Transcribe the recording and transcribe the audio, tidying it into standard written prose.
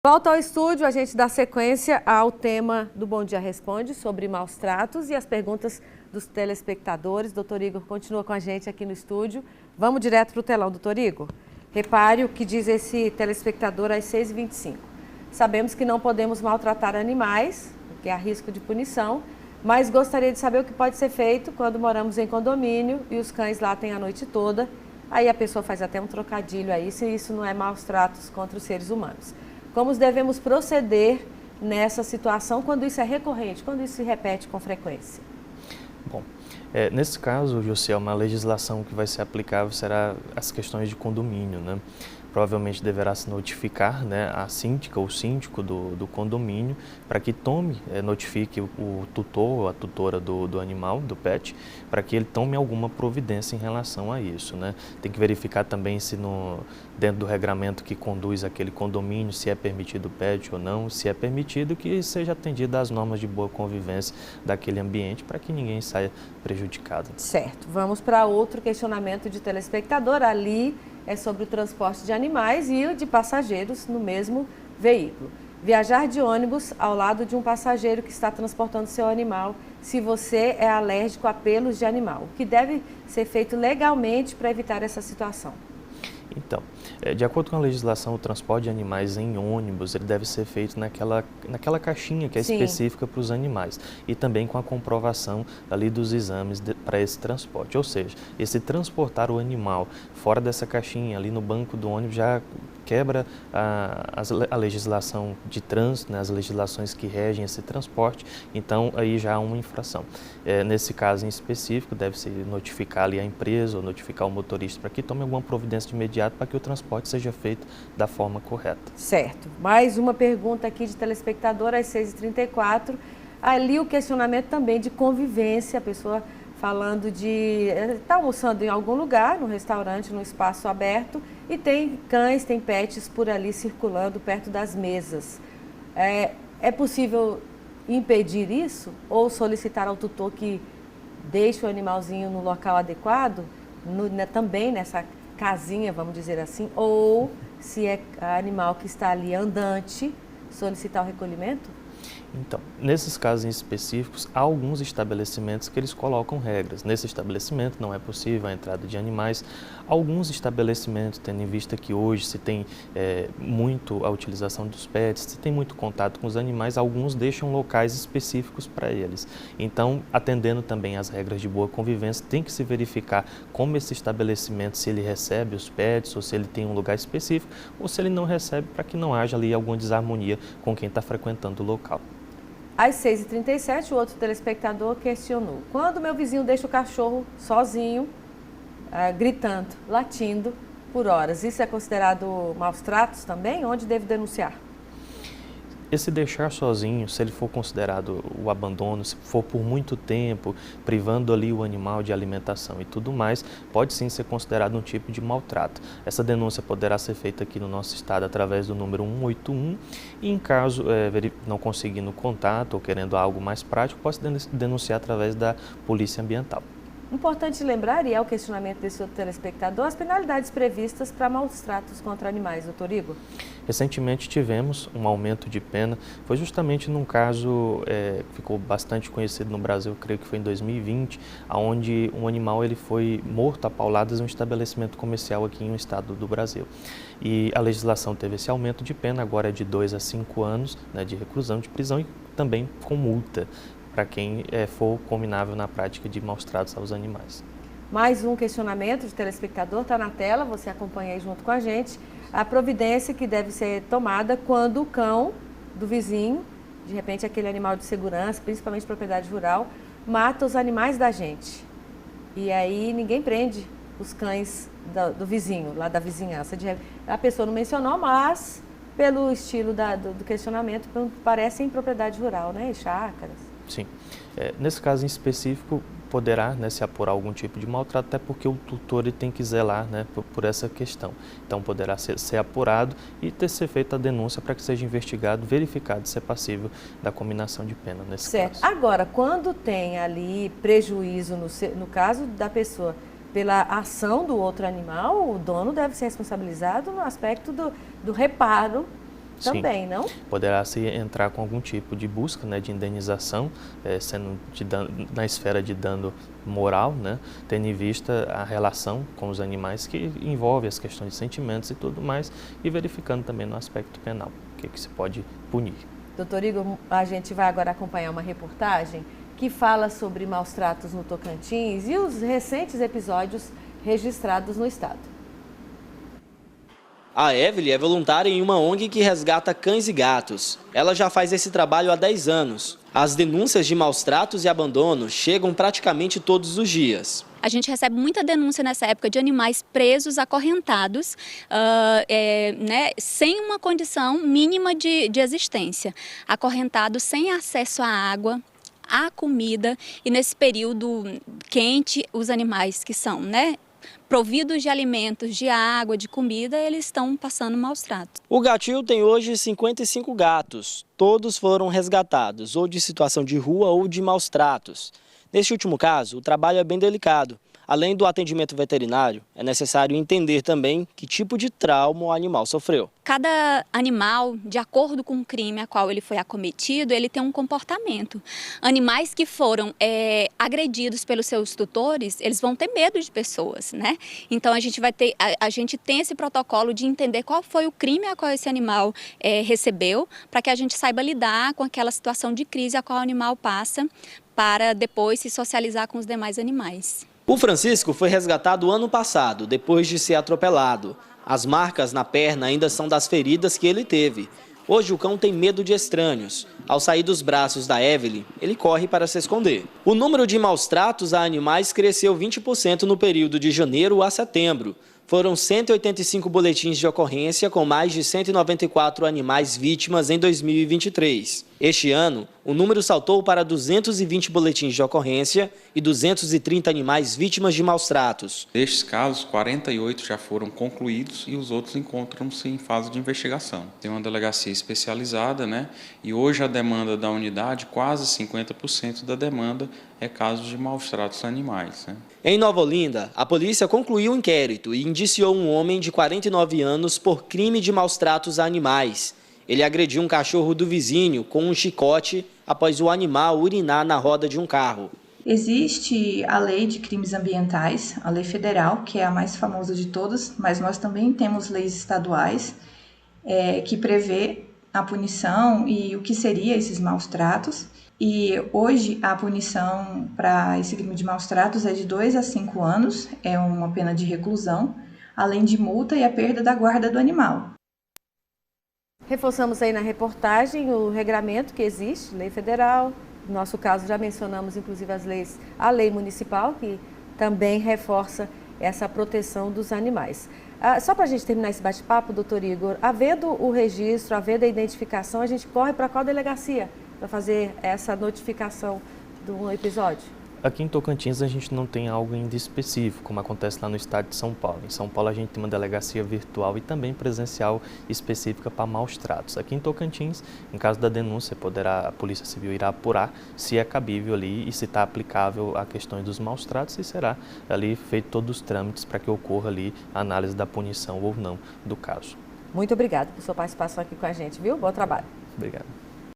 Volta ao estúdio, a gente dá sequência ao tema do Bom Dia Responde sobre maus tratos e as perguntas dos telespectadores. Doutor Igor continua com a gente aqui no estúdio. Vamos direto para o telão, doutor Igor. Repare o que diz esse telespectador às 6h25. Sabemos que não podemos maltratar animais, porque há risco de punição, mas gostaria de saber o que pode ser feito quando moramos em condomínio e os cães latem a noite toda. Aí a pessoa faz até um trocadilho aí, se isso não é maus tratos contra os seres humanos. Como devemos proceder nessa situação quando isso é recorrente, quando isso se repete com frequência? Bom, nesse caso, Jocelma, a legislação que vai ser aplicável será as questões de condomínio, né? Provavelmente deverá se notificar, né, a síndica ou síndico do condomínio para que notifique o tutor ou a tutora do animal, do pet, para que ele tome alguma providência em relação a isso, né? Tem que verificar também se dentro do regramento que conduz aquele condomínio, se é permitido o pet ou não, se é permitido que seja atendida às normas de boa convivência daquele ambiente para que ninguém saia prejudicado. Certo. Vamos para outro questionamento de telespectador. Ali é sobre o transporte de animais e o de passageiros no mesmo veículo. Viajar de ônibus ao lado de um passageiro que está transportando seu animal, se você é alérgico a pelos de animal. O que deve ser feito legalmente para evitar essa situação? Então, de acordo com a legislação, o transporte de animais em ônibus ele deve ser feito naquela caixinha que é específica para os animais e também com a comprovação ali dos exames para esse transporte. Ou seja, esse transportar o animal fora dessa caixinha ali no banco do ônibus já quebra a legislação de trânsito, né, as legislações que regem esse transporte, então aí já há uma infração. Nesse caso em específico, deve-se notificar ali a empresa ou notificar o motorista para que tome alguma providência de imediato para que o transporte seja feito da forma correta. Certo. Mais uma pergunta aqui de telespectador às 6h34. Ali o questionamento também de convivência, a pessoa falando de está almoçando em algum lugar, num restaurante, num espaço aberto, e tem cães, tem pets por ali circulando perto das mesas. É possível impedir isso ou solicitar ao tutor que deixe o animalzinho no local adequado, também nessa casinha, vamos dizer assim, ou se é animal que está ali andante, solicitar o recolhimento? Então, nesses casos em específicos, há alguns estabelecimentos que eles colocam regras. Nesse estabelecimento não é possível a entrada de animais. Alguns estabelecimentos, tendo em vista que hoje se tem muito a utilização dos pets, se tem muito contato com os animais, alguns deixam locais específicos para eles. Então, atendendo também às regras de boa convivência, tem que se verificar como esse estabelecimento, se ele recebe os pets, ou se ele tem um lugar específico, ou se ele não recebe, para que não haja ali alguma desarmonia com quem está frequentando o local. Às 6h37, o outro telespectador questionou: quando meu vizinho deixa o cachorro sozinho, gritando, latindo por horas, isso é considerado maus tratos também? Onde devo denunciar? Esse deixar sozinho, se ele for considerado o abandono, se for por muito tempo, privando ali o animal de alimentação e tudo mais, pode sim ser considerado um tipo de maltrato. Essa denúncia poderá ser feita aqui no nosso estado através do número 181 e em caso não conseguindo contato ou querendo algo mais prático, pode denunciar através da Polícia Ambiental. Importante lembrar, e é o questionamento desse outro telespectador, as penalidades previstas para maus tratos contra animais, doutor Igor? Recentemente tivemos um aumento de pena, foi justamente num caso que ficou bastante conhecido no Brasil, creio que foi em 2020, onde um animal ele foi morto a pauladas em um estabelecimento comercial aqui em um estado do Brasil. E a legislação teve esse aumento de pena, agora é de 2 a 5 anos, né, de reclusão, de prisão e também com multa para quem for combinável na prática de maus tratos aos animais. Mais um questionamento de telespectador, está na tela, você acompanha aí junto com a gente. A providência que deve ser tomada quando o cão do vizinho, de repente aquele animal de segurança, principalmente propriedade rural, mata os animais da gente. E aí ninguém prende os cães do vizinho, lá da vizinhança. A pessoa não mencionou, mas pelo estilo do questionamento, parece em propriedade rural, né? Chácaras. Sim. Nesse caso em específico, poderá, né, se apurar algum tipo de maltrato, até porque o tutor ele tem que zelar, né, por essa questão. Então, poderá ser apurado e ser feita a denúncia para que seja investigado, verificado se é passível da cominação de pena nesse caso. Agora, quando tem ali prejuízo, no caso da pessoa, pela ação do outro animal, o dono deve ser responsabilizado no aspecto do reparo também, não? Poderá se entrar com algum tipo de busca, né, de indenização, sendo na esfera de dano moral, né, tendo em vista a relação com os animais que envolve as questões de sentimentos e tudo mais, e verificando também no aspecto penal, o que se pode punir. Doutor Igor, a gente vai agora acompanhar uma reportagem que fala sobre maus tratos no Tocantins e os recentes episódios registrados no estado. A Evelyn é voluntária em uma ONG que resgata cães e gatos. Ela já faz esse trabalho há 10 anos. As denúncias de maus tratos e abandono chegam praticamente todos os dias. A gente recebe muita denúncia nessa época de animais presos, acorrentados, sem uma condição mínima de existência. Acorrentados sem acesso à água, à comida, e nesse período quente, os animais que são, providos de alimentos, de água, de comida, eles estão passando maus tratos. O gatil tem hoje 55 gatos. Todos foram resgatados, ou de situação de rua ou de maus tratos. Neste último caso, o trabalho é bem delicado. Além do atendimento veterinário, é necessário entender também que tipo de trauma o animal sofreu. Cada animal, de acordo com o crime a qual ele foi acometido, ele tem um comportamento. Animais que foram agredidos pelos seus tutores, eles vão ter medo de pessoas, Então a gente tem esse protocolo de entender qual foi o crime a qual esse animal recebeu, para que a gente saiba lidar com aquela situação de crise a qual o animal passa, para depois se socializar com os demais animais. O Francisco foi resgatado ano passado, depois de ser atropelado. As marcas na perna ainda são das feridas que ele teve. Hoje o cão tem medo de estranhos. Ao sair dos braços da Evelyn, ele corre para se esconder. O número de maus tratos a animais cresceu 20% no período de janeiro a setembro. Foram 185 boletins de ocorrência com mais de 194 animais vítimas em 2023. Este ano, o número saltou para 220 boletins de ocorrência e 230 animais vítimas de maus tratos. Destes casos, 48 já foram concluídos e os outros encontram-se em fase de investigação. Tem uma delegacia especializada, E hoje a demanda da unidade, quase 50% da demanda é casos de maus tratos a animais, Em Nova Olinda, a polícia concluiu o inquérito e indiciou um homem de 49 anos por crime de maus tratos a animais. Ele agrediu um cachorro do vizinho com um chicote após o animal urinar na roda de um carro. Existe a lei de crimes ambientais, a lei federal, que é a mais famosa de todas, mas nós também temos leis estaduais que prevê a punição e o que seria esses maus tratos. E hoje a punição para esse crime de maus tratos é de 2 a 5 anos, é uma pena de reclusão, além de multa e a perda da guarda do animal. Reforçamos aí na reportagem o regramento que existe, lei federal, no nosso caso já mencionamos inclusive a lei municipal, que também reforça essa proteção dos animais. Só para a gente terminar esse bate-papo, doutor Igor, havendo o registro, havendo a identificação, a gente corre para qual delegacia para fazer essa notificação do episódio? Aqui em Tocantins a gente não tem algo ainda específico, como acontece lá no estado de São Paulo. Em São Paulo a gente tem uma delegacia virtual e também presencial específica para maus tratos. Aqui em Tocantins, em caso da denúncia, a Polícia Civil irá apurar se é cabível ali e se está aplicável a questões dos maus tratos e será ali feito todos os trâmites para que ocorra ali a análise da punição ou não do caso. Muito obrigada por sua participação aqui com a gente, viu? Bom trabalho. Obrigado.